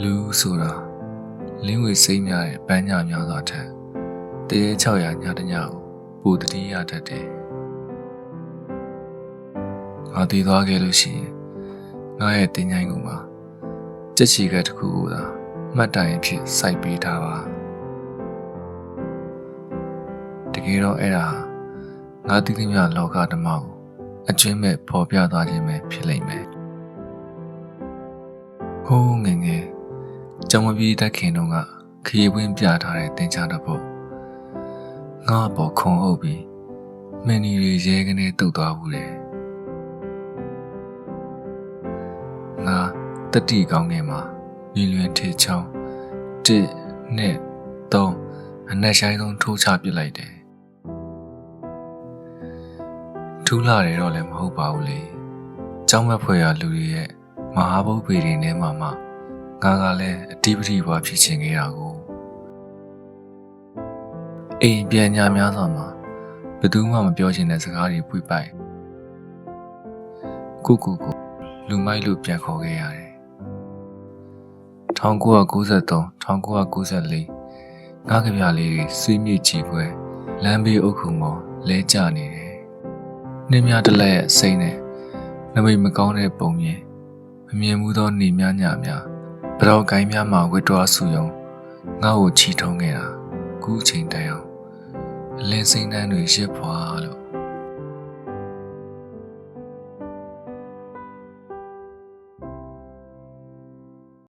လူဆိုတာလင်းဝေစိမ့်များတဲ့ပန်းညများစွာထက်တရေ600ညတညကိုပိုတတိယတတ်တယ်ငါတည်သွားခဲ့လို့ရှိရင်ငါရဲ့တင်ញိုင်းကူမှာကြက်ချီကတစ်ခုကိုသာမှတ်တိုင်အဖြစ်စိုက်ပေးထားပါတကယ်တော့အဲ့ဒါငါသိသိမြလောကဓမ္မကိုအကျွင်းမဲ့ပေါ်ပြသွားခြင်းပဲဖြစ်လိမ့်မယ်ဟိုးငယ်ငယ်ကျောင်းမပြေးတတ်ခင်တုန်းကခရီးဝင်းပြထားတဲ့တင်ချတော့ဖို့ငါ့ပေါ်ခုံအုပ်ပြီးမင်းကြီးတွေရဲကနေတုတ်သွားဘူးတယ်ငါတတိကောင်းငယ်မှာမြလွင်ထေချောင်း1 2 3အနက်ဆိုင်ဆုံးထိုးချပစ်လိုက်တယ်ထူးလာတယ်တော့လည်းမဟုတ်ပါဘူးလေကျောင်းမက်ဖွဲ့ရလူတွေရဲ့မဟာဘုတ်ပေတွေထဲမှာမှငါကလည်းအတိပတိဘွားဖြစ်ချင်ခဲ့တာကိုအိမ်ပြန်ညာများစွာမှာဘယ်သူမှမပြောချင်တဲ့စကားတွေပွေပိုက်ကိုလူမိုက်လို့ပြန်ခေါ်ခဲ့ရတယ်1993 1994ငါးကဗျာလေးတွေဆွေးမြေ့ကြည့်ပွဲလမ်းဘေးအုပ်ခုမော်လဲကျနေတယ်နှင်းများတစ်လက်ရဲ့စိမ့်နဲ့နမိတ်မကောင်းတဲ့ပုံမြင်မမြင်ဘူးသောနေများညများဘတော်ကိုင်းများမှဝတ်တော်ဆူယုံငါ့ကိုချီထုံးခဲ့တာခုချိန်တိုင်အောင်အလင်းစိမ့်နှန်းတွေရစ်ဖွာလို့